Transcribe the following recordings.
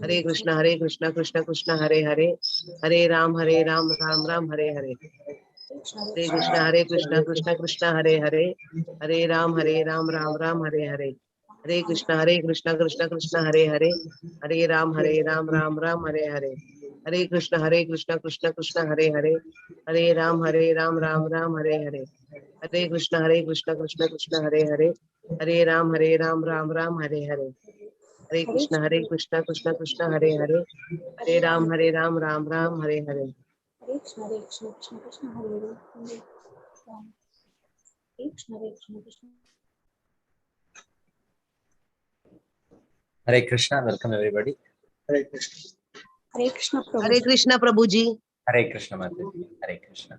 Hare Krishna Krishna Krishna Hare Hare, Hare Ram Ram Ram Hare Hare. Hare Krishna Krishna Krishna Hare Hare, Hare Ram Ram Hare Hare. Hare Krishna Krishna Krishna Hare Hare, Hare Ram Ram Hare Hare. Hare Krishna Krishna Krishna Hare Hare, Hare Ram Ram Hare Hare. Hare Krishna Krishna Krishna Hare Hare, Hare Ram Ram Hare Hare. Hare Krishna Krishna Krishna Hare Hare, Hare Ram Ram Hare Hare. Hare Krishna Krishna Krishna Hare Hare, Hare Krishna Krishna. Hare Krishna, welcome everybody. Hare Krishna Prabhu. Hare Krishna Prabhu ji. Hare Krishna Mataji. Hare Krishna.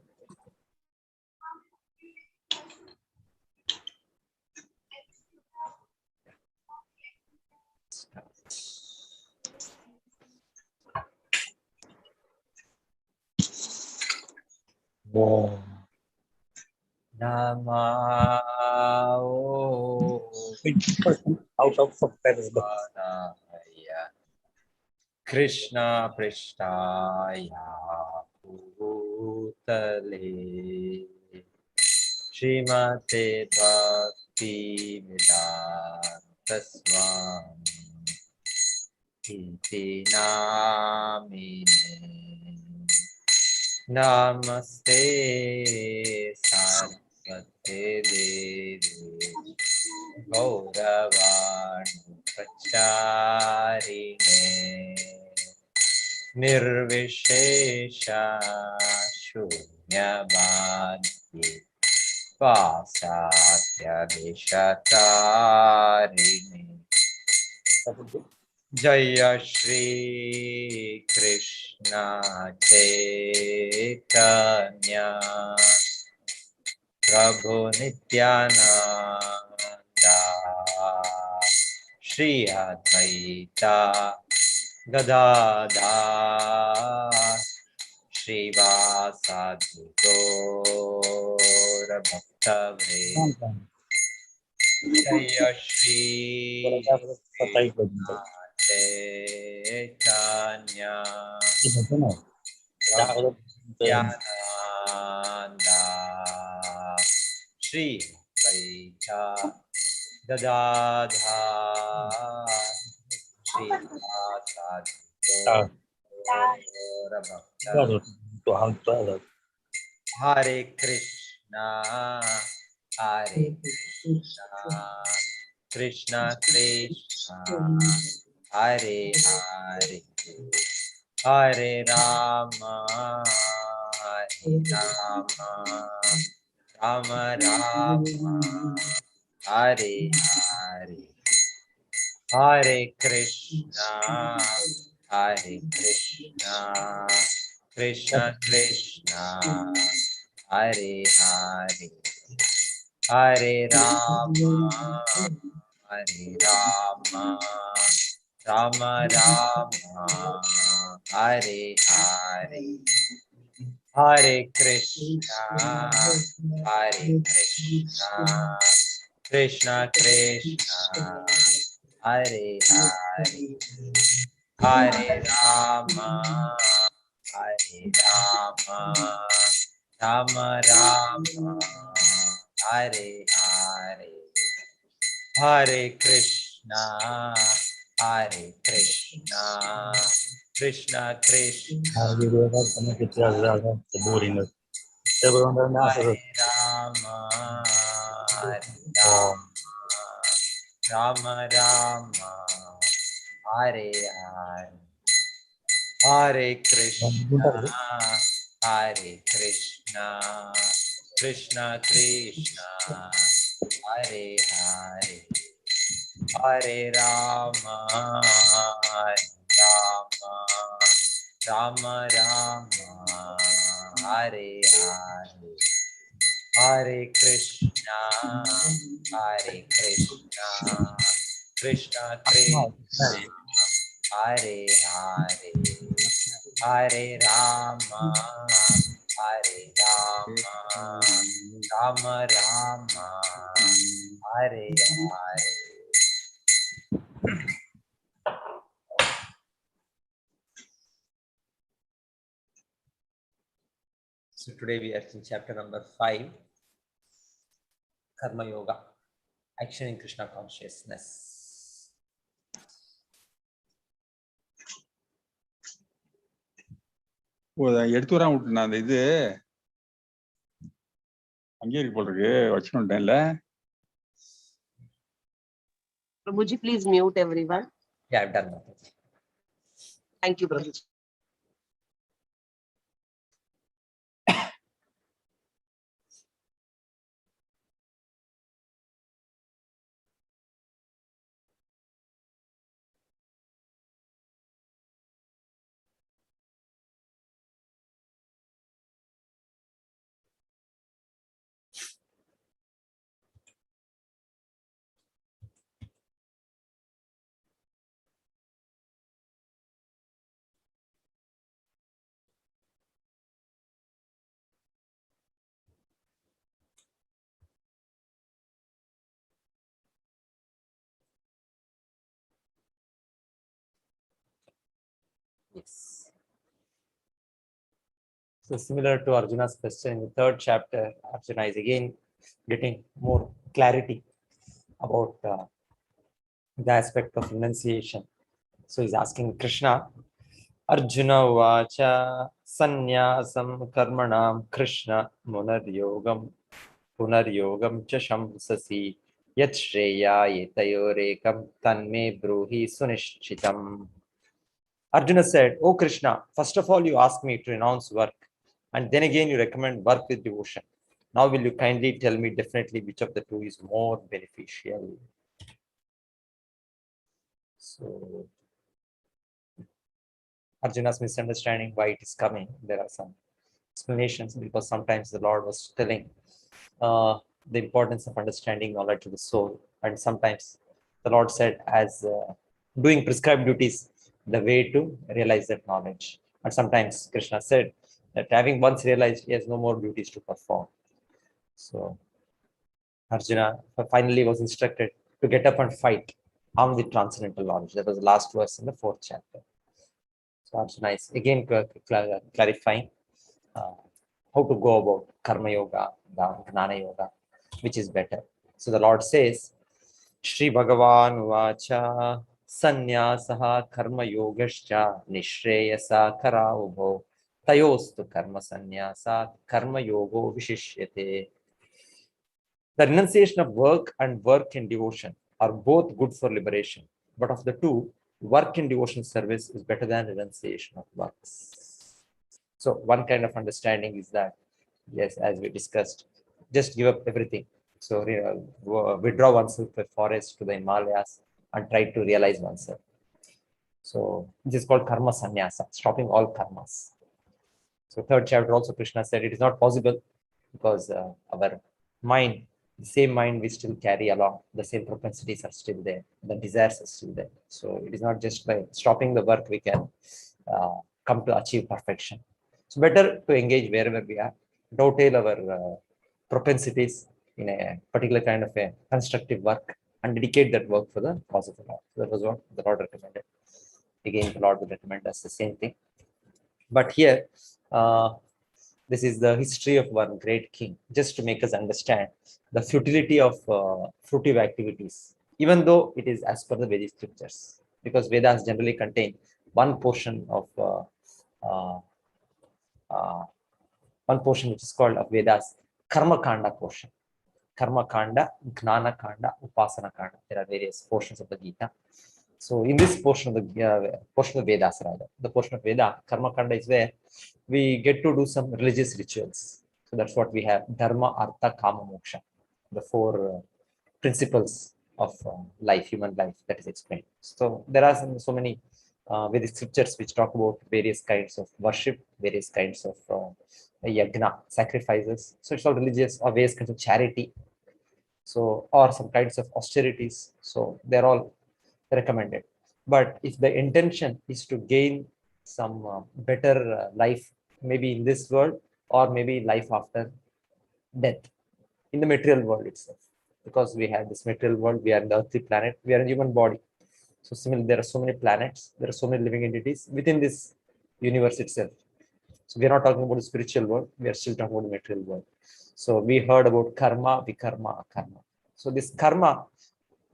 Om Namah out of subtitles. Krishna Prishtaya Bhutale Srimate Bhakti Vedanta Swami Iti Namine Namaste Saraswate Devi Gauravani Pracharine Nirvishesha Shunyavadi Vasatya Vishatarini Jaya Shri Krishna Chaitanya Prabhu Nityananda Shri Advaita Gadadhar Srivasadi Gaura Bhaktavrinda Jaya Shri Krishna Chaitanya Prabhu Nityananda Shri Advaita Gadadhar Srivasadi Gaura Bhaktavrinda Hare Krishna, Hare Krishna, Krishna Krishna, Hare Hare, Hare Rama, Hare Rama, Rama Rama, Hare Hare, Hare Krishna, Hare Krishna, Krishna Krishna, Hare Hare, Hare Rama, Hare Rama, Rama Rama, Hare Hare, Hare Krishna, Hare Krishna, Krishna Krishna, Hare Hare, Hare Rama, Hare Rama, Rama Rama, Hare Hare, Hare Krishna, Hare Krishna, Krishna Krishna, Hare Rama, Hare Rama, Rama Rama, Hare Hare, Hare Krishna, Hare Krishna, Krishna Krishna, Hare Hare, Hare Rama, Hare Rama, Rama Rama, Hare Hare, Hare Krishna, Hare Krishna, Krishna Krishna, Hare Hare, Hare Rama, Hare Rama, Rama Rama, Hare Hare. So today we are in chapter number 5, Karma Yoga, action in Krishna consciousness. எடுத்து வராம விட்டுனா அந்த இது அங்கே இருக்கு போல இருக்கு வச்சுட்டேன்ல. Prabhuji, please mute everyone. Yeah, I've done that. Thank you, Prabhuji. Yes. So similar to Arjuna's question in the third chapter, Arjuna is again getting more clarity about the aspect of renunciation. So he's asking Krishna, Arjuna vacha sannyasam karmanam Krishna munaryogam cha shamsasi yat shreya yetayorekam tanme bruhi sunishchitam. Arjuna said, "Oh Krishna, first of all, you ask me to renounce work, and then again you recommend work with devotion. Now will you kindly tell me definitely which of the two is more beneficial?" So Arjuna's misunderstanding why it is coming, there are some explanations, because sometimes the Lord was telling the importance of understanding knowledge to the soul, and sometimes the Lord said as doing prescribed duties the way to realize that knowledge, and sometimes Krishna said that having once realized, he has no more duties to perform. So Arjuna finally was instructed to get up and fight on the transcendental knowledge. That was the last verse in the 4th chapter. So Arjuna is again clarifying how to go about Karma Yoga, Gnana Yoga, which is better. So the Lord says, Shri Bhagavan Vacha Sanyasaha Karma Yogascha Nishreyasa Kara Ubho Tayostu Karma Sanyasa Karma Yogo Vishishyate. The renunciation of work and work in devotion are both good for liberation, but of the two, work in devotion service is better than renunciation of works. So one kind of understanding is that, yes, as we discussed, just give up everything. So withdraw oneself to a forest, to the Himalayas, and try to realize oneself. So this is called karma sannyasa, stopping all karmas. So 3rd chapter also Krishna said it is not possible because our mind, the same mind we still carry along, the same propensities are still there, the desires are still there. So it is not just by stopping the work we can come to achieve perfection. So better to engage wherever we are, dovetail our propensities in a particular kind of a constructive work and dedicate that work for the cause of the Lord. So that was what the Lord recommended. Again, the Lord will recommend us the same thing. But here, this is the history of one great king, just to make us understand the futility of fruitive activities, even though it is as per the Vedic scriptures, because Vedas generally contain one portion of one portion which is called of Vedas, Karma Kanda portion. Karma Kanda, Gnana Kanda, Upasana Kanda. There are various portions of the Gita. So in this portion of the Vedas, rather, the portion of Veda, Karma Kanda is where we get to do some religious rituals. So that's what we have: Dharma, Artha, Kama, Moksha, the 4 principles of life, human life, that is explained. So there are so many Vedic scriptures which talk about various kinds of worship, various kinds of yagna, sacrifices. So it's all religious, or various kinds of charity. So, or some kinds of austerities. So they're all recommended. But if the intention is to gain some better life, maybe in this world, or maybe life after death, in the material world itself, because we have this material world, we are in the earthly planet, we are in human body. So similarly, there are so many planets, there are so many living entities within this universe itself. So we are not talking about the spiritual world. We are still talking about the material world. So we heard about karma, vikarma, karma. So this karma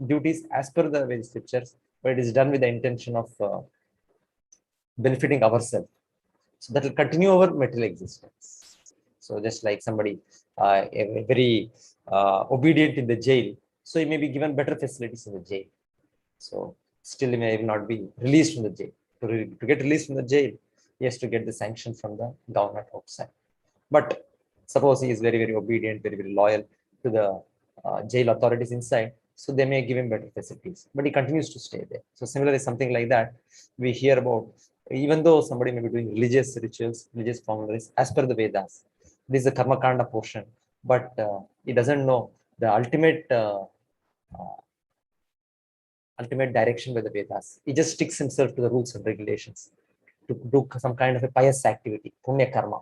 duties as per the Vedic scriptures, but it is done with the intention of benefiting ourselves. So that will continue our material existence. So just like somebody very obedient in the jail, so he may be given better facilities in the jail. So still he may not be released from the jail. To get released from the jail, he has to get the sanction from the government outside. But suppose he is very, very obedient, very, very loyal to the jail authorities inside, so they may give him better facilities, but he continues to stay there. So similarly, something like that, we hear about, even though somebody may be doing religious rituals, religious formulas, as per the Vedas, this is the Karma Kanda portion, but he doesn't know the ultimate direction by the Vedas. He just sticks himself to the rules and regulations to do some kind of a pious activity, punya karma.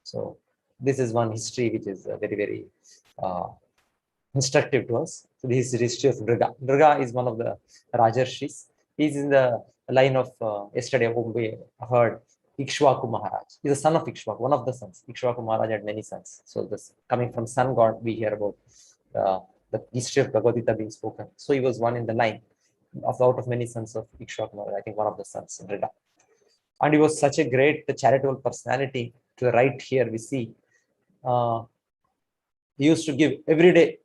So this is one history which is very, very instructive to us. So this is the history of Nriga. Nriga is one of the Rajarshis. He's in the line of yesterday whom we heard Ikshvaku Maharaj. He's the son of Ikshvaku, one of the sons. Ikshvaku Maharaj had many sons. So this coming from sun god, we hear about the history of Bhagavad Gita being spoken. So he was one in the line out of many sons of Ikshvaku Maharaj. I think one of the sons, Nriga. And he was such a great charitable personality. To the right here, we see he used to give every day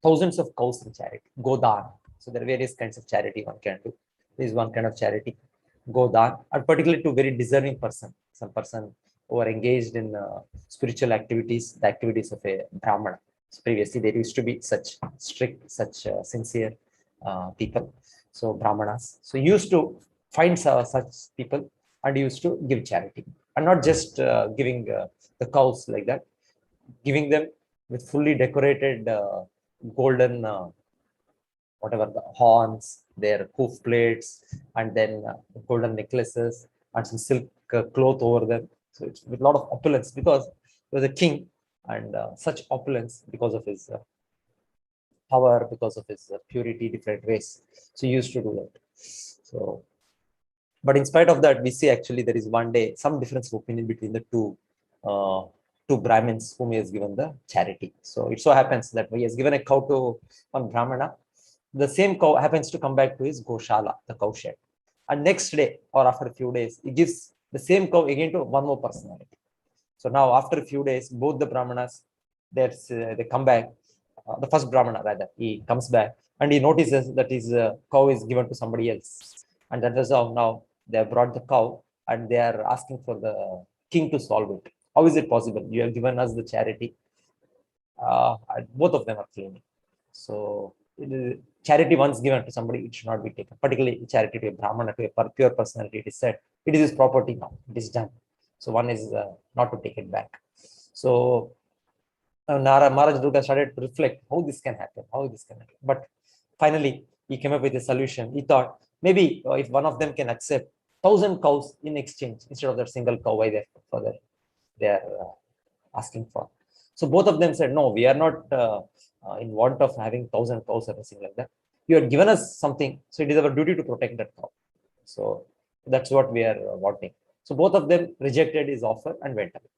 thousands of cows in charity, Godan. So there are various kinds of charity one can do. This is one kind of charity, Godan, and particularly to very deserving person, some person who are engaged in spiritual activities, the activities of a Brahmana. So previously, there used to be such strict, such sincere people, so Brahmanas. So he used to find such people and he used to give charity, and not just giving the cows like that, giving them with fully decorated golden whatever the horns, their hoof plates, and then golden necklaces and some silk cloth over them. So it's with a lot of opulence because he was a king, and such opulence because of his power, because of his purity, different ways. So he used to do that. So, but in spite of that, we see actually there is one day some difference of opinion between the two Brahmins whom he has given the charity. So it so happens that he has given a cow to one Brahmana. The same cow happens to come back to his Goshala, the cow shed. And next day or after a few days, he gives the same cow again to one more personality. So now after a few days, both the Brahmanas, they come back. The first Brahmana rather, he comes back and he notices that his cow is given to somebody else. And that is how now they have brought the cow and they are asking for the king to solve it. How is it possible? You have given us the charity. Both of them are claiming. So charity once given to somebody, it should not be taken. Particularly charity to a Brahmana, to a pure personality, it is said, it is his property now. It is done. So one is not to take it back. So Maharaj Durga started to reflect how this can happen, But finally, he came up with a solution. He thought maybe if one of them can accept 1,000 cows in exchange instead of that single cow, why they are asking for. So both of them said, no, we are not in want of having 1,000 cows or anything like that. You had given us something, so it is our duty to protect that cow. So that's what we are wanting. So both of them rejected his offer and went away.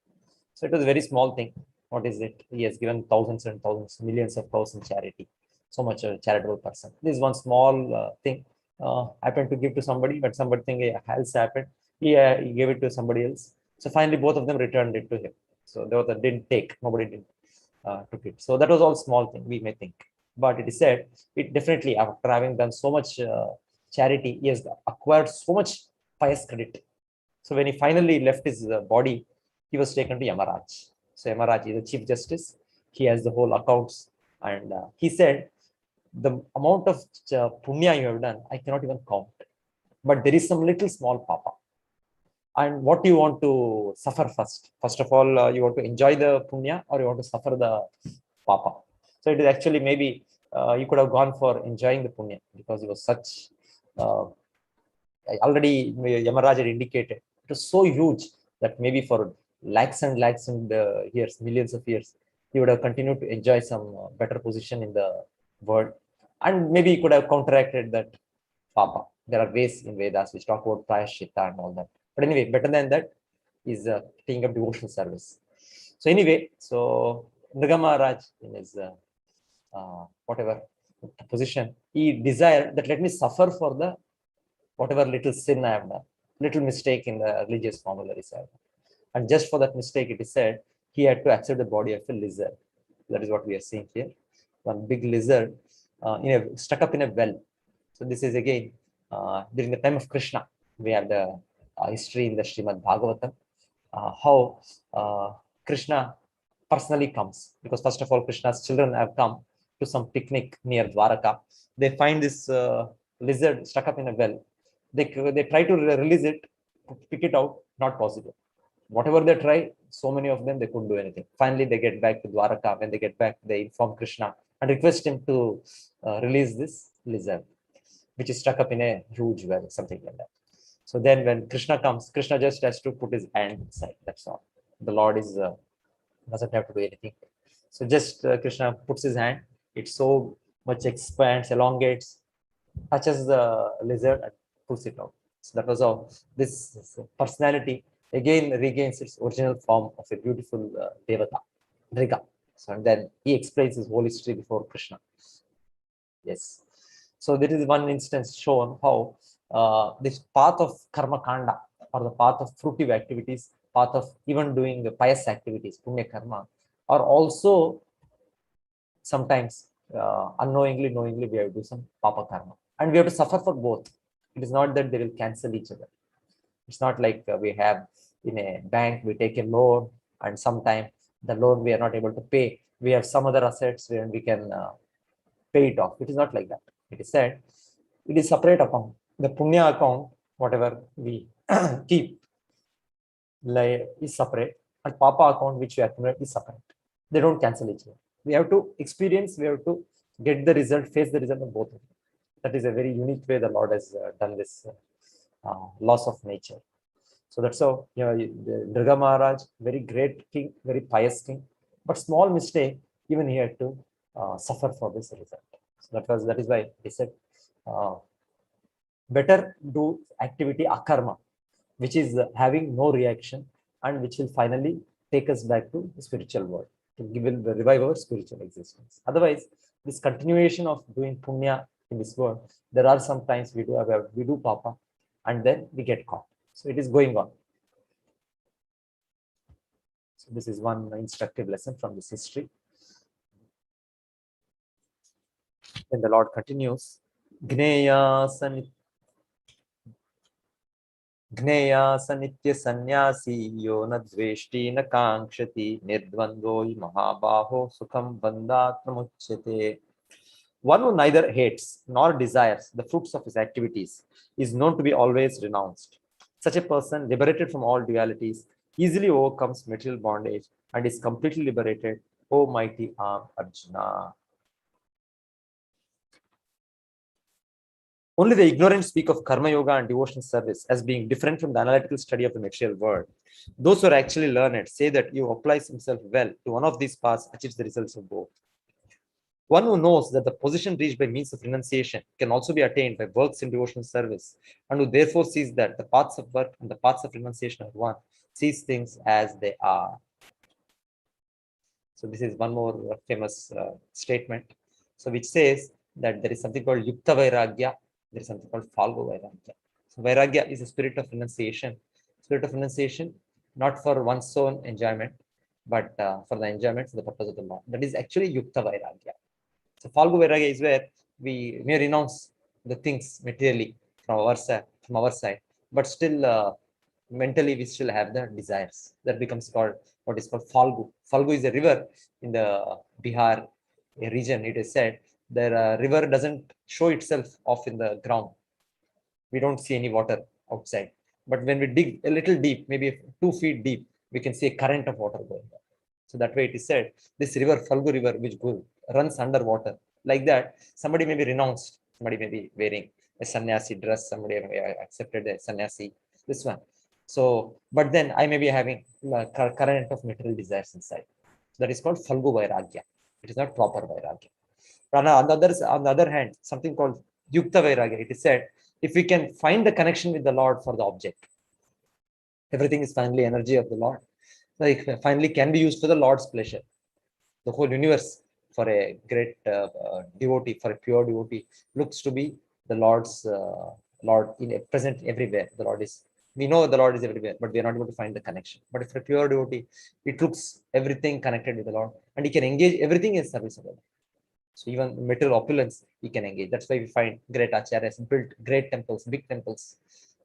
So it was a very small thing. What is it? He has given thousands and thousands, millions of cows in charity. So much a charitable person. This is one small thing happened to give to somebody, but something else happened. He gave it to somebody else. So finally, both of them returned it to him. So they didn't take. Nobody did took it. So that was all small thing we may think, but it is said it definitely after having done so much charity, he has acquired so much pious credit. So when he finally left his body, he was taken to Yamaraj. So Yamaraj is the chief justice. He has the whole accounts, and he said, the amount of punya you have done, I cannot even count. But there is some little small papa. And what do you want to suffer first? First of all, you want to enjoy the punya or you want to suffer the papa? So it is actually maybe you could have gone for enjoying the punya because it was such, already Yamaraj had indicated, it was so huge that maybe for lakhs and years, millions of years, he would have continued to enjoy some better position in the world. And maybe he could have counteracted that papa. There are ways in Vedas which talk about prayashchitta and all that. But anyway, better than that, is taking up devotional service. So anyway, so Nriga Maharaj in his whatever position, he desired that let me suffer for the whatever little sin I have done, little mistake in the religious formularies I have done. And just for that mistake, it is said he had to accept the body of a lizard. That is what we are seeing here. One big lizard stuck up in a well. So this is again during the time of Krishna. We have the history in the Srimad Bhagavatam, how Krishna personally comes. Because first of all, Krishna's children have come to some picnic near Dwaraka. They find this lizard stuck up in a well. They try to release it, pick it out, not possible. Whatever they try, so many of them, they couldn't do anything. Finally, they get back to Dwaraka. When they get back, they inform Krishna and request him to release this lizard, which is stuck up in a huge well, something like that. So then when Krishna comes, Krishna just has to put his hand inside. That's all. The Lord is doesn't have to do anything. So just Krishna puts his hand. It so much expands, elongates, touches the lizard and pulls it out. So that was how this personality again regains its original form of a beautiful devata, Nriga. So and then he explains his whole history before Krishna. Yes. So this is one instance shown how this path of karma kanda, or the path of fruitive activities, path of even doing the pious activities, punya karma, are also sometimes unknowingly, knowingly, we have to do some papa karma. And we have to suffer for both. It is not that they will cancel each other. It's not like we have in a bank, we take a loan and sometime the loan we are not able to pay. We have some other assets where we can pay it off. It is not like that. It is said, it is separate account. The punya account, whatever we keep, is separate, and papa account, which we accumulate, is separate. They don't cancel each other. We have to experience, we have to get the result, face the result of both of them. That is a very unique way the Lord has done this laws of nature. So that's how, Nriga Maharaj, very great king, very pious king, but small mistake, even he had to suffer for this result. So that is why he said, better do activity akarma, which is having no reaction and which will finally take us back to the spiritual world, to revive our spiritual existence. Otherwise, this continuation of doing punya in this world, there are some times we do papa and then we get caught. So it is going on. So this is one instructive lesson from this history. Then the Lord continues, Gneya sanitya sannyasi yo na dveshti na kankshati nirdvando mahabaho sukham bandhatmamuchyate. One who neither hates nor desires the fruits of his activities is known to be always renounced. Such a person, liberated from all dualities, easily overcomes material bondage and is completely liberated, O mighty arm Arjuna. Only the ignorant speak of karma yoga and devotional service as being different from the analytical study of the material world. Those who are actually learned say that he who applies himself well to one of these paths achieves the results of both. One who knows that the position reached by means of renunciation can also be attained by works in devotional service, and who therefore sees that the paths of work and the paths of renunciation are one, sees things as they are. So this is one more famous statement. So which says that there is something called Yukta Vairagya, there is something called Phalgu Vairagya. So Vairagya is a spirit of renunciation. Spirit of renunciation, not for one's own enjoyment, but for the enjoyment for the purpose of the Lord. That is actually Yukta Vairagya. So Phalgu Vairagya is where we may renounce the things materially from our side, but still mentally we still have the desires. That becomes called what is called Phalgu. Phalgu is a river in the Bihar region. It is said the river doesn't show itself off in the ground. We don't see any water outside. But when we dig a little deep, maybe 2 feet deep, we can see a current of water going on. So that way it is said, this river, Phalgu river, which runs underwater. Like that, somebody may be renounced, somebody may be wearing a sannyasi dress, somebody may have accepted a sannyasi, this one. So, but then I may be having a current of material desires inside. So that is called Phalgu Vairagya. It is not proper Vairagya. But on the other hand, something called Yukta Vairagya, it is said, if we can find the connection with the Lord for the object, Everything is finally energy of the Lord. Like finally can be used for the Lord's pleasure. The whole universe for a great devotee, for a pure devotee, looks to be the Lord's Lord in a present everywhere. The Lord is, we know the Lord is everywhere, but we are not able to find the connection. But if for a pure devotee, it looks everything connected with the Lord, and he can engage everything in service of the Lord. So even material opulence, he can engage. That's why we find great acharyas built great temples, big temples.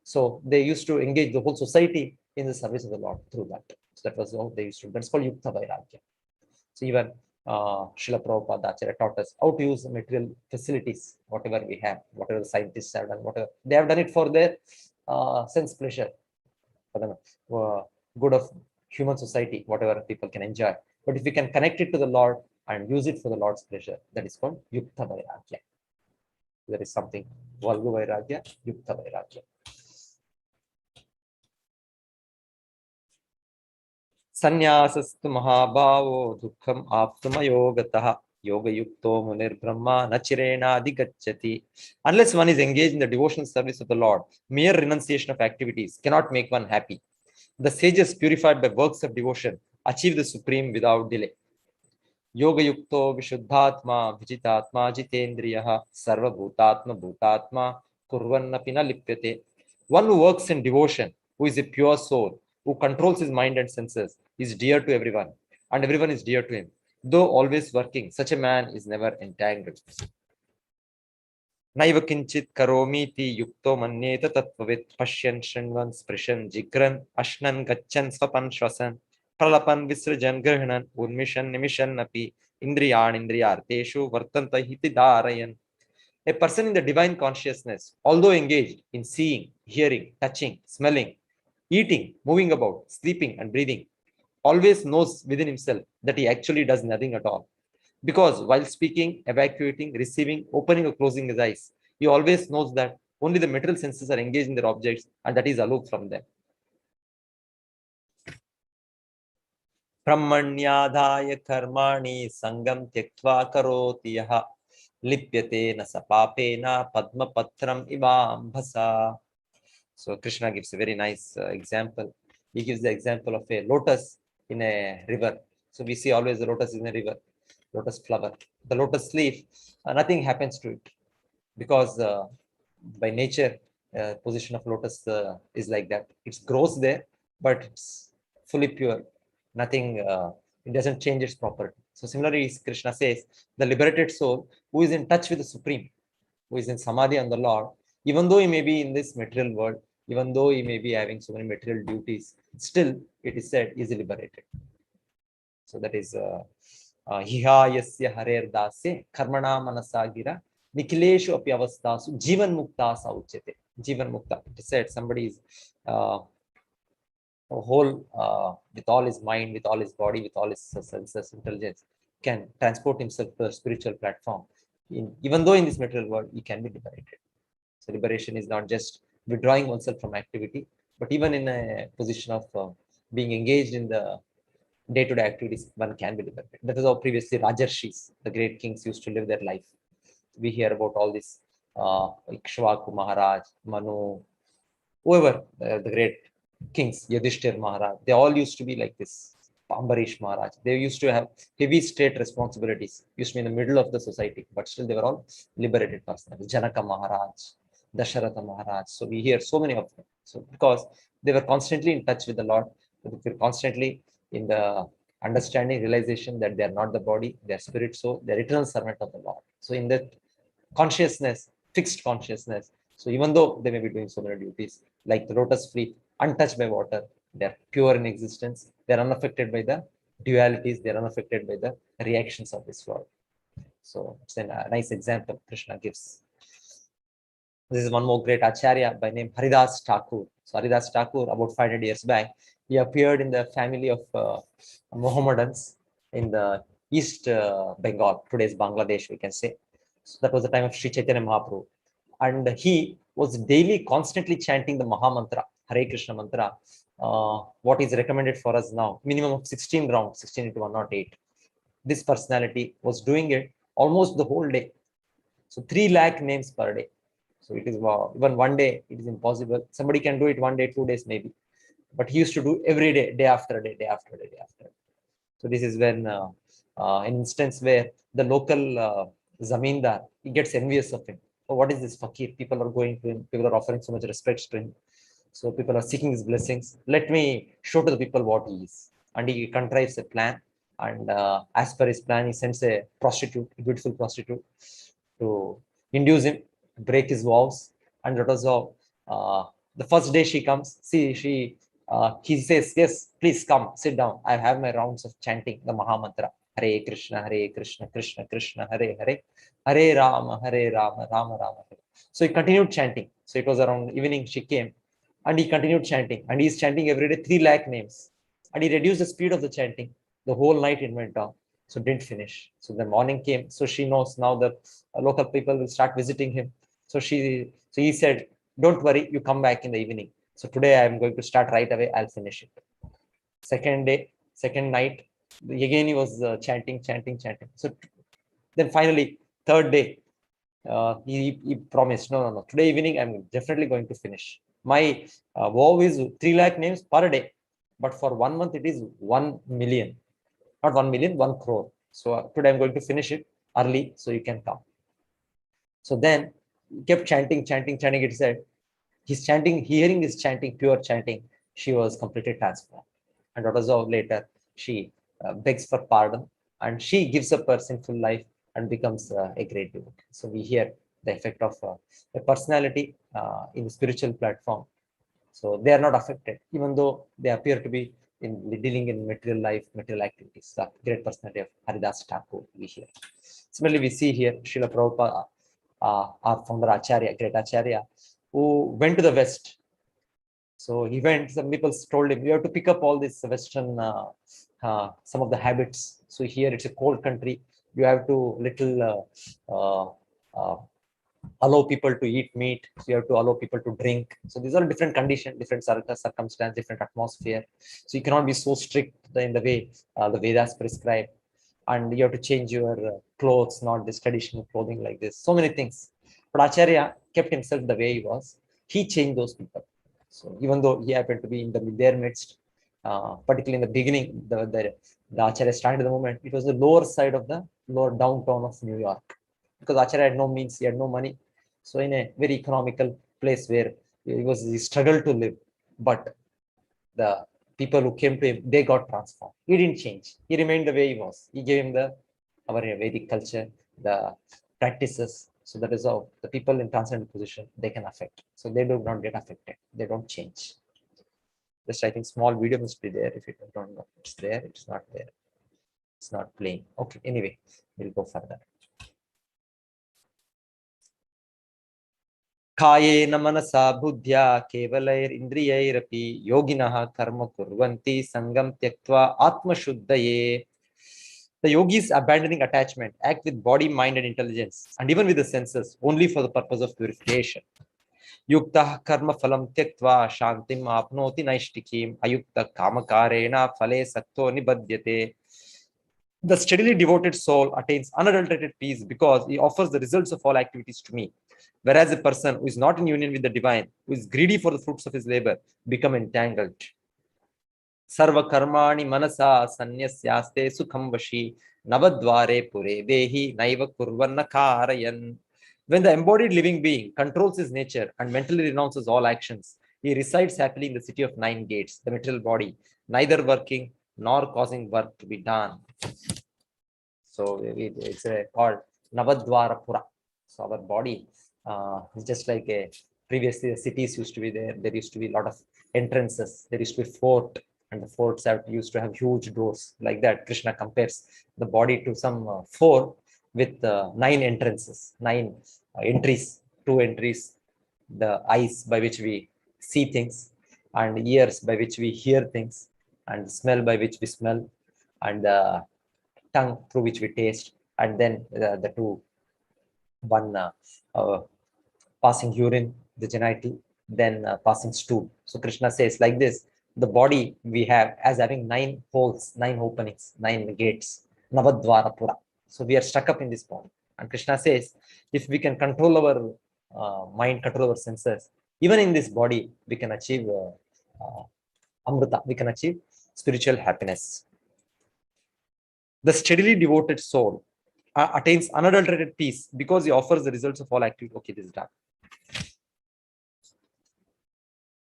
So they used to engage the whole society in the service of the Lord through that. So that was how they used to. That's called Yukta Vairagya. So even Srila Prabhupada Acharya taught us how to use the material facilities, whatever we have, whatever the scientists have done, whatever they have done it for their sense pleasure, for the good of human society, whatever people can enjoy. But if we can connect it to the Lord and use it for the Lord's pleasure, that is called Yukta Vairagya. There is something Valgu Vairagya, Yukta Vairagya. Sannyasasthu mahabhavo dukham aptamayo gataha yoga yukto munir brahma nachirena adhigacchati. Unless one is engaged in the devotional service of the Lord, mere renunciation of activities cannot make one happy. The sages purified by works of devotion achieve the supreme without delay. Yoga yukto vishuddhatma vijitatma jitendriyaha sarva bhutatma bhutatma kurvannapina lipyate. One who works in devotion, who is a pure soul, who controls his mind and senses, is dear to everyone, and everyone is dear to him. Though always working, such a man is never entangled. Naiva kinchit karomiti yukto manyeta tatvavit pashyan shrinvan sprishan jigran ashnan gachan swapan shwasan pralapan visrajan grihnan urmishan nimishan api indriyan indriyarteshu vartanta hiti dharayan. A person in the divine consciousness, although engaged in seeing, hearing, touching, smelling, eating, moving about, sleeping, and breathing, always knows within himself that he actually does nothing at all. Because while speaking, evacuating, receiving, opening or closing his eyes, he always knows that only the material senses are engaged in their objects and that is aloof from them. Brahmanyadhaya karmani sangam tyaktva karoti yaha lipyate na sapapena padma patram ivambhasa. So Krishna gives a very nice example. He gives the example of a lotus in a river. So we see always the lotus in a river, lotus flower. The lotus leaf, nothing happens to it because by nature, position of lotus is like that. It grows there, but it's fully pure. Nothing, it doesn't change its property. So similarly, Krishna says, the liberated soul who is in touch with the Supreme, who is in Samadhi on the Lord, even though he may be in this material world, even though he may be having so many material duties, still it is said he is liberated. So that is Hiha yasya harer dasya karmana manasagira nikileshu api avastasu jivan mukta sa uchyate. Jivan mukta. It is said somebody is whole with all his mind, with all his body, with all his senses, intelligence, can transport himself to a spiritual platform. Even though in this material world, he can be liberated. So liberation is not just withdrawing oneself from activity, but even in a position of being engaged in the day-to-day activities, one can be liberated. That is how previously Rajarshis, the great kings, used to live their life. We hear about all this Ikshvaku Maharaj, Manu, whoever, the great kings, Yudhishthir Maharaj, they all used to be like this. Ambarish Maharaj, they used to have heavy state responsibilities, used to be in the middle of the society, but still they were all liberated personalities. Janaka Maharaj, Dasharatha Maharaj. So we hear so many of them. So because they were constantly in touch with the Lord, they were constantly in the understanding, realization that they are not the body, they are spirit soul, they are eternal servant of the Lord. So in that consciousness, fixed consciousness, so even though they may be doing so many duties, like the lotus leaf, untouched by water, they are pure in existence, they are unaffected by the dualities, they are unaffected by the reactions of this world. So it's a nice example Krishna gives. This is one more great Acharya by name Haridas Thakur. So Haridas Thakur, about 500 years back, he appeared in the family of Mohammedans in the East Bengal, today's Bangladesh, we can say. So that was the time of Sri Chaitanya Mahaprabhu. And he was daily, constantly chanting the Maha Mantra, Hare Krishna Mantra, what is recommended for us now, minimum of 16 rounds, 16 into 108. This personality was doing it almost the whole day. So 3 lakh names per day. So it is, wow, even one day, it is impossible. Somebody can do it one day, 2 days maybe. but he used to do every day, day after day, day after day, day after day. So this is when an instance where the local zamindar, he gets envious of him. Oh, what is this fakir? People are going to him. People are offering so much respect to him. So people are seeking his blessings. Let me show to the people what he is. And he contrives a plan. And as per his plan, he sends a prostitute, a beautiful prostitute, to induce him, break his vows. And that was how the first day she comes. See, he says, yes, please come, sit down. I have my rounds of chanting the Mahamantra. Hare Krishna, Krishna Krishna, Hare Hare, Hare Rama, Rama Rama, Hare. So he continued chanting. So it was around evening she came, and he continued chanting. And he's chanting every day 3 lakh names. And he reduced the speed of the chanting. The whole night it went on. So didn't finish. So the morning came. So she knows now that local people will start visiting him. So he said, don't worry, you come back in the evening. So today I am going to start right away. I'll finish it. Second day, second night, again he was chanting. So then finally, third day, he promised, no. Today evening, I'm definitely going to finish. My vow is 3 lakh names per day. But for 1 month, it is 1 million. Not 1 million, 1 crore. So today I'm going to finish it early so you can come. So then he kept chanting. It said, he's chanting, hearing his chanting, pure chanting, she was completely transformed. And what was how later she begs for pardon and she gives up her sinful life and becomes a great devotee. So we hear the effect of a personality in the spiritual platform. So they are not affected, even though they appear to be dealing in material life, material activities. The great personality of Haridas Thakur we hear. Similarly, we see here Srila Prabhupada, our founder Acharya, great Acharya, who went to the West. So he went, some people told him, you have to pick up all this Western, some of the habits. So here it's a cold country. You have to allow people to eat meat. So you have to allow people to drink. So these are different conditions, different circumstances, different atmosphere. So you cannot be so strict in the way the Vedas prescribe. And you have to change your clothes, not this traditional clothing like this. So many things. But Acharya kept himself the way he was. He changed those people. So even though he happened to be in their midst, particularly in the beginning, the Acharya started the movement, it was the lower side of the lower downtown of New York. Because Acharya had no means, he had no money. So in a very economical place where he struggled to live. But the people who came to him, they got transformed. He didn't change. He remained the way he was. He gave him our Vedic culture, the practices. So that is how the people in transcendental position, they can affect. So they do not get affected. They don't change. Just I think small video must be there. If you don't know, it's there. It's not there. It's not playing. Okay. Anyway, we'll go further. कायेन मनसा बुद्ध्या केवलैरिन्द्रियैरपि योगिनः कर्म कुर्वन्ति संगम त्यक्त्वा आत्मशुद्धये. The yogis abandoning attachment act with body, mind, and intelligence, and even with the senses, only for the purpose of purification. Yuktah karma phalam tyaktva shantim apnoti naishtikim ayukta kamakarena phale sakto nibadhyate. The steadily devoted soul attains unadulterated peace because he offers the results of all activities to me. Whereas a person who is not in union with the divine, who is greedy for the fruits of his labor, become entangled. Sarva karmani manasa sanyasyaste sukham vashi navadvare pure dehi naiva kurvanna karayan. When the embodied living being controls his nature and mentally renounces all actions, he resides happily in the city of 9 gates, the material body, neither working nor causing work to be done. So it's called Navadvara Pura. So our body is just like previously the cities used to be there. There used to be a lot of entrances. There used to be fort, and the forts used to have huge doors. Like that, Krishna compares the body to some fort with 9 entrances, 9 entries, 2 entries, the eyes by which we see things, and ears by which we hear things, and smell by which we smell, and the tongue through which we taste, and then the two, one passing urine, the genital, then passing stool. So Krishna says like this, the body we have as having 9 holes, 9 openings, 9 gates, Navadvara Pura. So we are stuck up in this body. And Krishna says, if we can control our mind, control our senses, even in this body, we can achieve Amrita. We can achieve spiritual happiness. The steadily devoted soul attains unadulterated peace because he offers the results of all activity. Okay, this is done.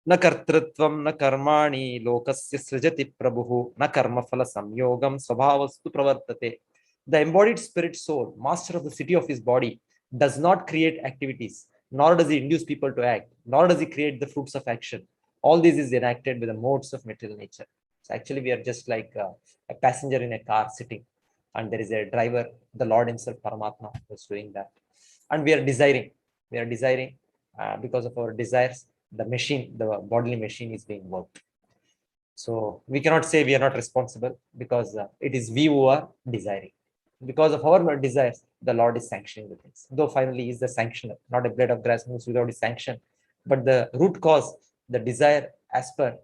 न कर्तृत्वं न कर्माणि लोकस्य सृजति प्रभुः न कर्मफल संयोगं स्वभावस्तु प्रवर्तते. The embodied spirit soul, master of the city of his body, does not create activities, nor does he induce people to act, nor does he create the fruits of action. All this is enacted with the modes of material nature. So actually we are just like a passenger in a car sitting, and there is a driver, the Lord himself, Paramatma, who is doing that. And we are desiring because of our desires, the machine, the bodily machine is being worked. So we cannot say we are not responsible, because it is we who are desiring. Because of our desires, the Lord is sanctioning the things. Though finally he is the sanctioner, not a blade of grass moves without his sanction. But the root cause, the desire as per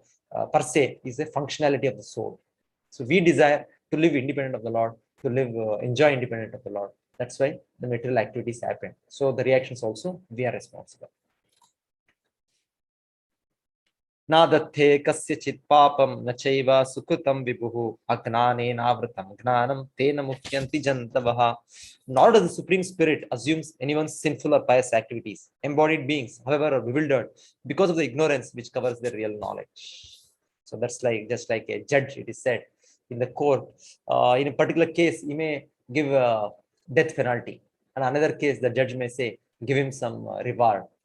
se, is a functionality of the soul. So we desire to live independent of the Lord, to live, enjoy independent of the Lord. That's why the material activities happen. So the reactions also, we are responsible. नादत्थे कस्यचित् पापं न चैव सुकृतं विभुः अज्ञानेनावृतं ज्ञानं तेन मुह्यन्ति जन्तवः. Nor does the Supreme Spirit assumes anyone's sinful or pious activities. Embodied beings, however, are bewildered because of the ignorance which covers their real knowledge. So that's like just like a judge, it is said in the court. In a particular case, he may give a death penalty. In another case, the judge may say, give him some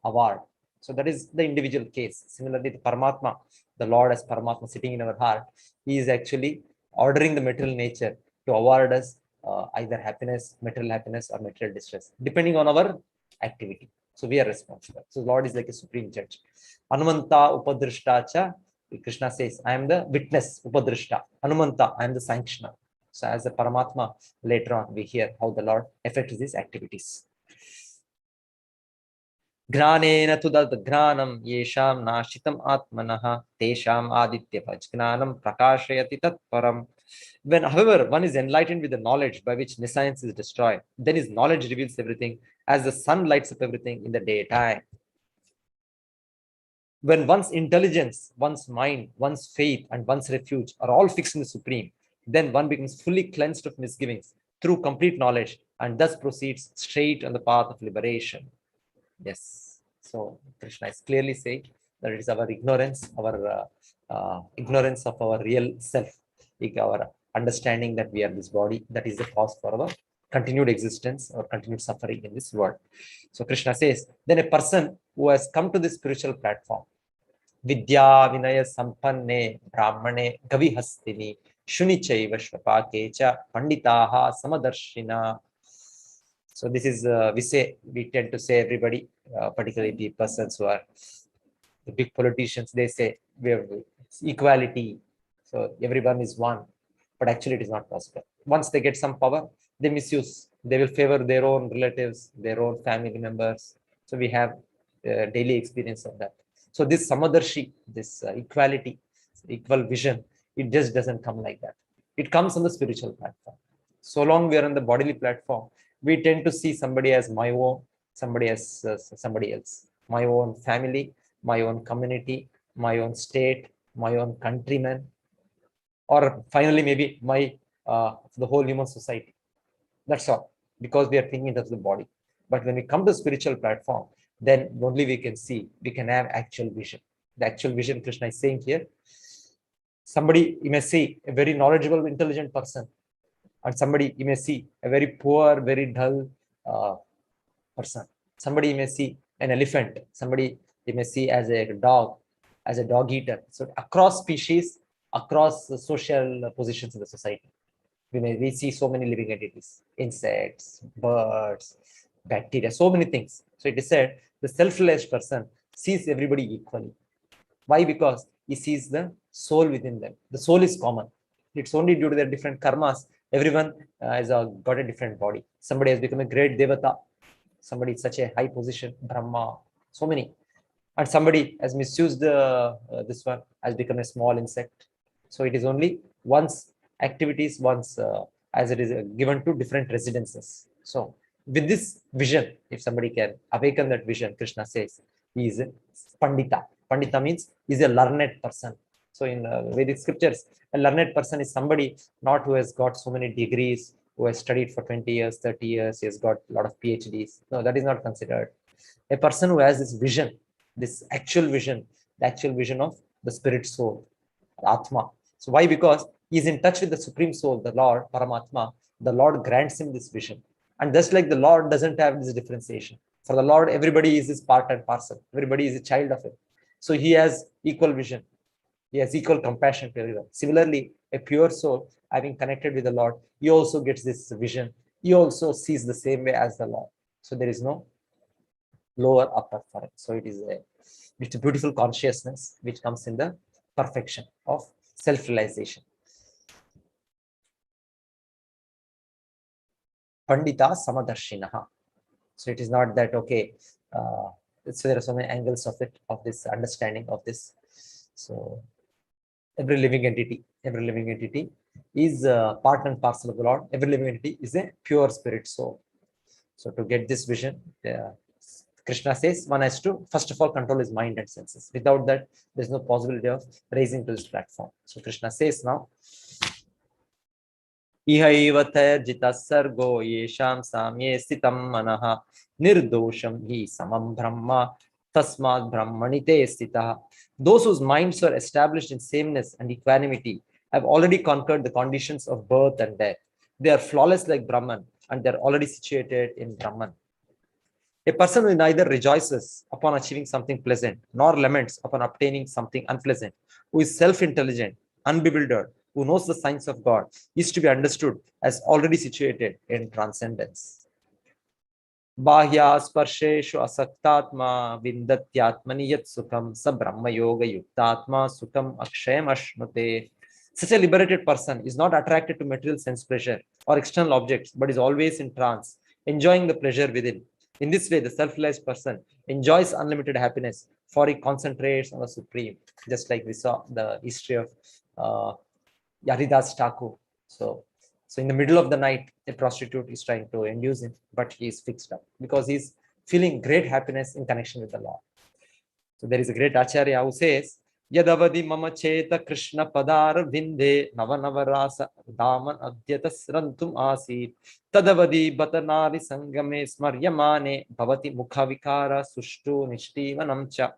award. So that is the individual case. Similarly, the Paramatma, the Lord as Paramatma sitting in our heart, he is actually ordering the material nature to award us either happiness, material happiness, or material distress, depending on our activity. So we are responsible. So Lord is like a supreme judge. Anumanta upadrishta cha, Krishna says, I am the witness, upadrishta. Anumanta, I am the sanctioner. So as a Paramatma, later on we hear how the Lord effects these activities. Ghraneena tu dadghranam yesham nashitam atmanah tesham adityavaj gnanam prakashayati tatparam. When, however, one is enlightened with the knowledge by which nescience is destroyed, then his knowledge reveals everything as the sun lights up everything in the daytime. When one's intelligence, one's mind, one's faith, and one's refuge are all fixed in the Supreme, then one becomes fully cleansed of misgivings through complete knowledge and thus proceeds straight on the path of liberation. Yes. So Krishna is clearly saying that it is our ignorance, ignorance of our real self, our understanding that we are this body, that is the cause for our continued existence or continued suffering in this world. So Krishna says, then a person who has come to this spiritual platform, Vidya Vinaya Sampanne Brahmane Gavihastini Shunichaiva Shvapakecha Panditaha Samadarshina. So this is, we tend to say everybody, particularly the persons who are the big politicians, they say we have equality. So everyone is one, but actually it is not possible. Once they get some power, they misuse, they will favor their own relatives, their own family members. So we have daily experience of that. So this Samadarshi, this equality, equal vision, it just doesn't come like that. It comes on the spiritual platform. So long we are on the bodily platform, we tend to see somebody as my own, somebody as somebody else, my own family, my own community, my own state, my own countrymen, or finally maybe my the whole human society. That's all, because we are thinking of the body. But when we come to the spiritual platform, then only we can see, we can have actual vision. The actual vision Krishna is saying here, somebody, you may see a very knowledgeable, intelligent person, and somebody you may see a very poor, very dull person. Somebody you may see an elephant, somebody you may see as a dog eater. So across species, across the social positions in the society, we see so many living entities, insects, birds, bacteria, so many things. So it is said the self-realized person sees everybody equally. Why? Because he sees the soul within them. The soul is common. It's only due to their different karmas. Everyone has got a different body. Somebody has become a great devata. Somebody in such a high position, Brahma, so many. And somebody has misused this one, has become a small insect. So it is only one's activities, once as it is given to different residences. So with this vision, if somebody can awaken that vision, Krishna says, he is a Pandita. Pandita means he is a learned person. So in Vedic scriptures, a learned person is somebody not who has got so many degrees, who has studied for 20 years, 30 years, he has got a lot of PhDs. No, that is not considered. A person who has this vision, this actual vision, the actual vision of the spirit soul, Atma. So why? Because he is in touch with the supreme soul, the Lord, Paramatma. The Lord grants him this vision. And just like the Lord doesn't have this differentiation. For the Lord, everybody is his part and parcel. Everybody is a child of him. So he has equal vision. He has equal compassion to everyone. Similarly, a pure soul, having connected with the Lord, he also gets this vision. He also sees the same way as the Lord. So there is no lower upper for it. So it's a beautiful consciousness which comes in the perfection of self-realization. Pandita Samadarshinaha. So it is not that, okay, so there are so many angles of it, of this understanding of this. So every living entity is part and parcel of the Lord. Every living entity is a pure spirit soul. So to get this vision, Krishna says one has to first of all control his mind and senses. Without that, there's no possibility of raising to this platform. So Krishna says now, Ihaiva Tayajita Sargo Yesham Samye Sitam Manaha Nirdosham Hi Samam Brahma Tasmad Brahmanite Sita. Those whose minds are established in sameness and equanimity have already conquered the conditions of birth and death. They are flawless like Brahman, and they are already situated in Brahman. A person who neither rejoices upon achieving something pleasant nor laments upon obtaining something unpleasant, who is self-intelligent, unbewildered, who knows the signs of God, is to be understood as already situated in transcendence. Bahya sparsheshu asaktatma vindatyatmani yat sukham sa brahma yoga yuktatma sukham akshayam ashnute. Such a liberated person is not attracted to material sense pleasure or external objects, but is always in trance, enjoying the pleasure within. In this way, the self-realized person enjoys unlimited happiness, for he concentrates on the Supreme, just like we saw the history of Haridas Thakur. So in the middle of the night, a prostitute is trying to induce him, but he is fixed up because he's feeling great happiness in connection with the Lord. So there is a great Acharya who says, Yadavadi mama cheta Krishna padar vinde navanava daman adyatas rantum asit tadavadi batanari sangame smaryamane bhavati mukhavikara sushtu nishtivanamcha.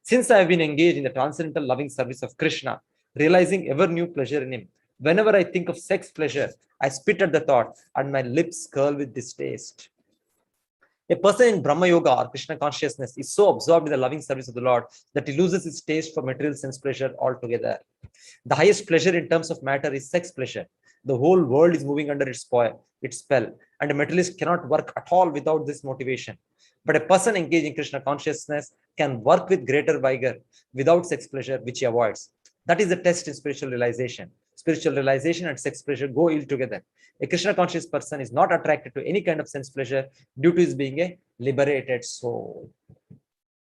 Since I have been engaged in the transcendental loving service of Krishna, realizing ever new pleasure in him, whenever I think of sex pleasure, I spit at the thought and my lips curl with distaste. A person in Brahma Yoga or Krishna consciousness is so absorbed in the loving service of the Lord that he loses his taste for material sense pleasure altogether. The highest pleasure in terms of matter is sex pleasure. The whole world is moving under its spell, and a materialist cannot work at all without this motivation. But a person engaged in Krishna consciousness can work with greater vigor without sex pleasure, which he avoids. That is the test in spiritual realization. Spiritual realization and sex pleasure go ill together. A Krishna conscious person is not attracted to any kind of sense pleasure due to his being a liberated soul.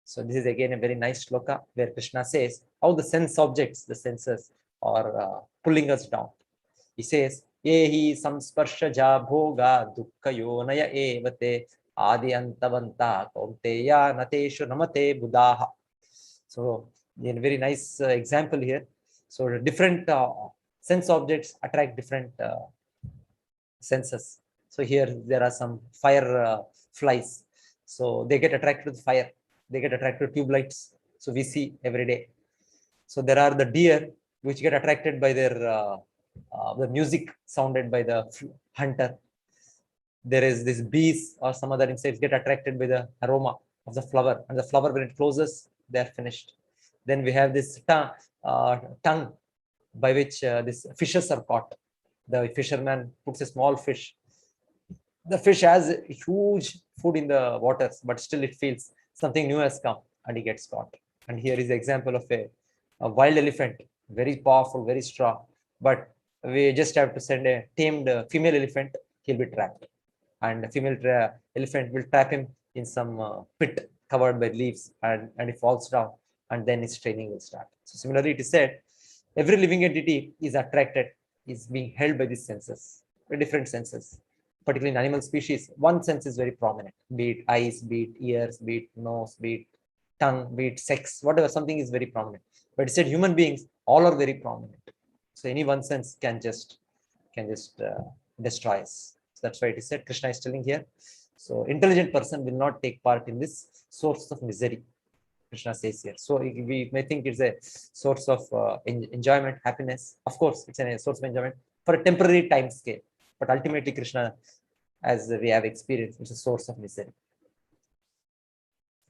So this is again a very nice shloka where Krishna says how the sense objects, the senses, are pulling us down. He says, Yehi samsparshaja bhoga dukkha yonaya evate adi antavanta kaunteya nateshu namate buddhaha. So a very nice example here. So different sense objects attract different senses. So here there are some fire flies. So they get attracted to fire. They get attracted to tube lights. So we see every day. So there are the deer which get attracted by their the music sounded by the hunter. There is this bees or some other insects get attracted by the aroma of the flower, and the flower, when it closes, they are finished. Then we have this tongue by which these fishes are caught. The fisherman puts a small fish. The fish has huge food in the waters, but still it feels something new has come and he gets caught. And here is the example of a wild elephant, very powerful, very strong, but we just have to send a tamed female elephant, he'll be trapped. And the female elephant will trap him in some pit covered by leaves, and he falls down, and then his training will start. So similarly, it is said, every living entity is attracted, is being held by these senses, different senses. Particularly in animal species, one sense is very prominent, be it eyes, be it ears, be it nose, be it tongue, be it sex, whatever, something is very prominent. But it said human beings All are very prominent. So any one sense can just destroy us. So that's why it is said, Krishna is telling here. So intelligent person will not take part in this source of misery, Krishna says here. So we may think it's a source of enjoyment, happiness. Of course, it's a source of enjoyment for a temporary time scale. But ultimately, Krishna, as we have experienced, it's a source of misery.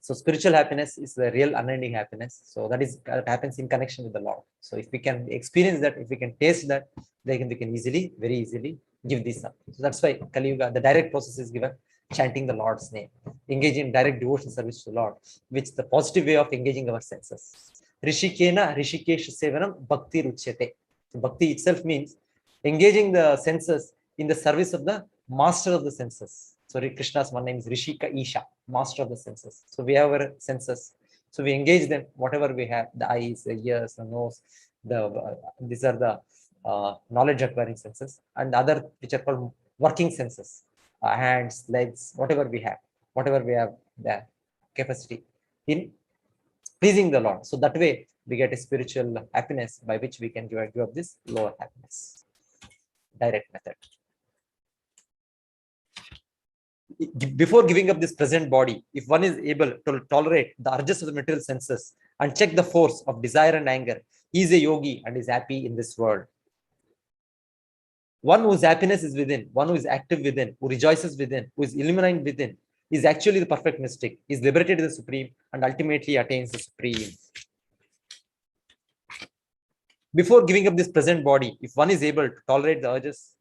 So spiritual happiness is the real unending happiness. So that happens in connection with the Lord. So if we can experience that, if we can taste that, then we can very easily give this up. So that's why Kali Yuga, the direct process is given, chanting the Lord's name, engaging in direct devotional service to the Lord, which is the positive way of engaging our senses. Rishikena Rishikesh Sevanam Bhakti Ruchyate. So bhakti itself means engaging the senses in the service of the master of the senses. So Krishna's one name is Rishika Isha, master of the senses. So we have our senses. So we engage them, whatever we have, the eyes, the ears, the nose, these are the knowledge acquiring senses, and the other which are called working senses, hands, legs, whatever we have the capacity in pleasing the Lord. So that way we get a spiritual happiness by which we can give up this lower happiness. Direct method. Before giving up this present body, if one is able to tolerate the urges of the material senses and check the force of desire and anger, he is a yogi and is happy in this world. One whose happiness is within, one who is active within, who rejoices within, who is illumined within, is actually the perfect mystic, is liberated in the Supreme, and ultimately attains the Supreme. Before giving up this present body, if one is able to tolerate the urges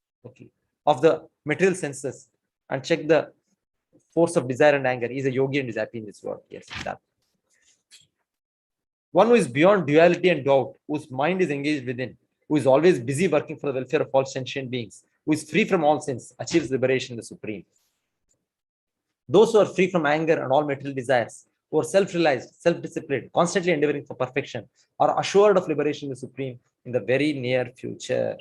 of the material senses and check the force of desire and anger, he is a yogi and is happy in this world. Yes, that. One who is beyond duality and doubt, whose mind is engaged within, who is always busy working for the welfare of all sentient beings, who is free from all sins, achieves liberation in the Supreme. Those who are free from anger and all material desires, who are self-realized, self-disciplined, constantly endeavoring for perfection, are assured of liberation in the Supreme in the very near future.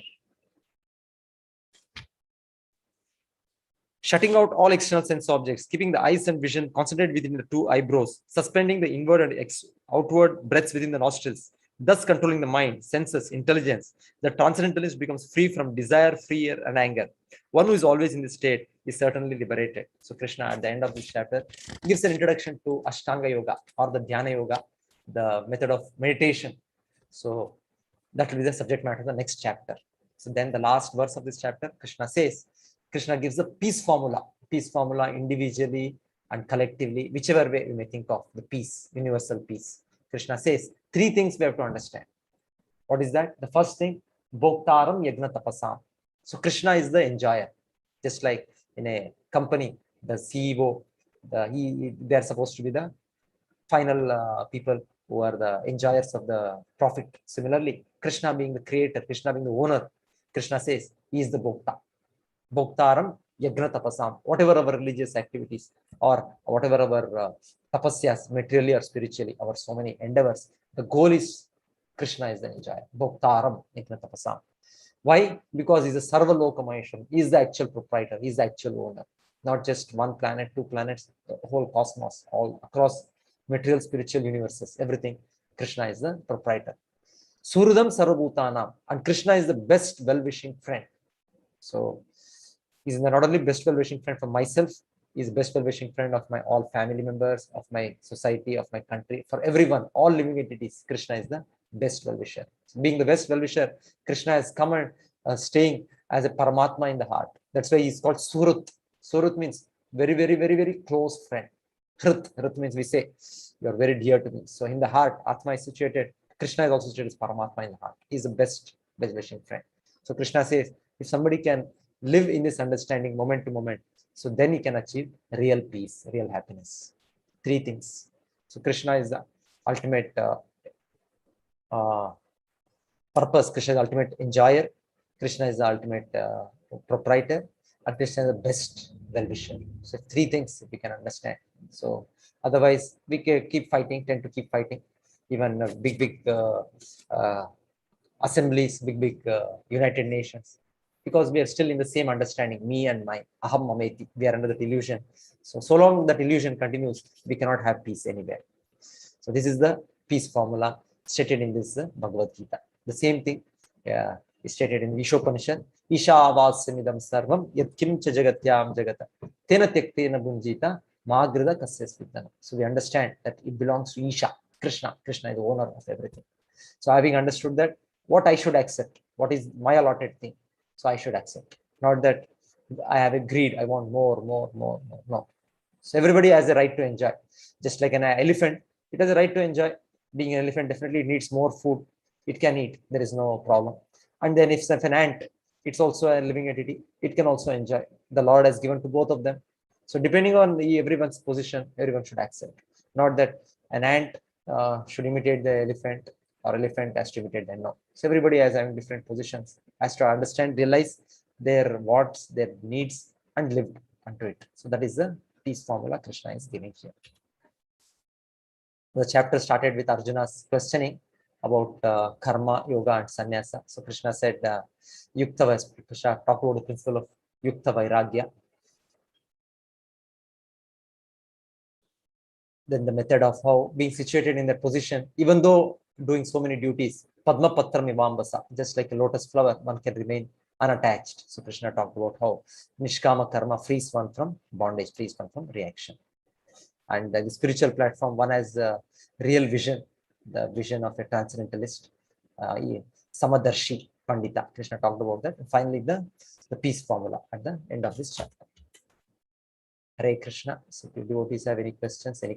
Shutting out all external sense objects, keeping the eyes and vision concentrated within the two eyebrows, suspending the inward and outward breaths within the nostrils, thus controlling the mind, senses, intelligence, the transcendentalist becomes free from desire, fear, and anger. One who is always in this state is certainly liberated. So Krishna, at the end of this chapter, gives an introduction to Ashtanga Yoga or the Dhyana Yoga, the method of meditation. So that will be the subject matter of the next chapter. So then the last verse of this chapter, Krishna gives a peace formula individually and collectively, whichever way we may think of the peace, universal peace. Krishna says 3 things we have to understand. What is that? The first thing, Bhoktaram Yagna Tapasam. So Krishna is the enjoyer. Just like in a company, the CEO, they are supposed to be the final people who are the enjoyers of the profit. Similarly, Krishna being the creator, Krishna being the owner, Krishna says he is the Bhokta. Bhoktaram Yagna Tapasam. Whatever our religious activities or whatever our tapasyas, materially or spiritually, our so many endeavors, the goal is Krishna is the enjoyer. Bhoktaram Yagna Tapasam. Why? Because he's a Sarva Loka Maheshwaram. He is the actual proprietor. He is the actual owner. Not just one planet, 2 planets, the whole cosmos, all across material, spiritual universes, everything. Krishna is the proprietor. Surudam Sarvabhutanam. And Krishna is the best well-wishing friend. So he's not only best well-wishing friend for myself, he's the best well-wishing friend of my all family members, of my society, of my country, for everyone, all living entities. Krishna is the best well-wisher. So being the best well-wisher, Krishna has come and staying as a Paramatma in the heart. That's why he's called Surut. Surut means very close friend. Hrit means we say, you are very dear to me. So in the heart, Atma is situated. Krishna is also situated as Paramatma in the heart. He's the best wishing friend. So Krishna says, if somebody can live in this understanding moment to moment, so then he can achieve real peace, real happiness. 3 things. So Krishna is the ultimate purpose. Krishna is the ultimate enjoyer. Krishna is the ultimate proprietor. And Krishna is the best well-wisher. So 3 things we can understand. So otherwise we can tend to keep fighting. Even big assemblies, big United Nations. Because we are still in the same understanding, me and my aham mameti, we are under that illusion. So long that illusion continues, we cannot have peace anywhere. So this is the peace formula stated in this Bhagavad Gita. The same thing is stated in Vishopanishad. Ishavasyanidam sarvam yatkincha jagatyam jagata tena tyaktena bunjita magrida kasya svidana. So we understand that it belongs to Isha, Krishna. Krishna is the owner of everything. So having understood that, what I should accept, what is my allotted thing, so I should accept. Not that I have a greed, I want more. No. So everybody has a right to enjoy. Just like an elephant, it has a right to enjoy. Being an elephant, definitely it needs more food. It can eat. There is no problem. And then if an ant, it's also a living entity, it can also enjoy. The Lord has given to both of them. So depending on everyone's position, everyone should accept. Not that an ant should imitate the elephant or elephant has to imitate them. No. So everybody has having different positions, has to understand, realize their wants, their needs, and live unto it. So that is the peace formula Krishna is giving here. The chapter started with Arjuna's questioning about karma, yoga, and sannyasa. So Krishna said, Krishna talked about the principle of yukta vairagya. Then the method of how being situated in that position, even though doing so many duties, Padma Patram Ivambasa, just like a lotus flower, one can remain unattached. So Krishna talked about how Nishkama Karma frees one from bondage, frees one from reaction. And the spiritual platform, one has a real vision, the vision of a transcendentalist, Samadarshi Pandita. Krishna talked about that. And finally, the peace formula at the end of this chapter. Hare Krishna. So if devotees have any questions, any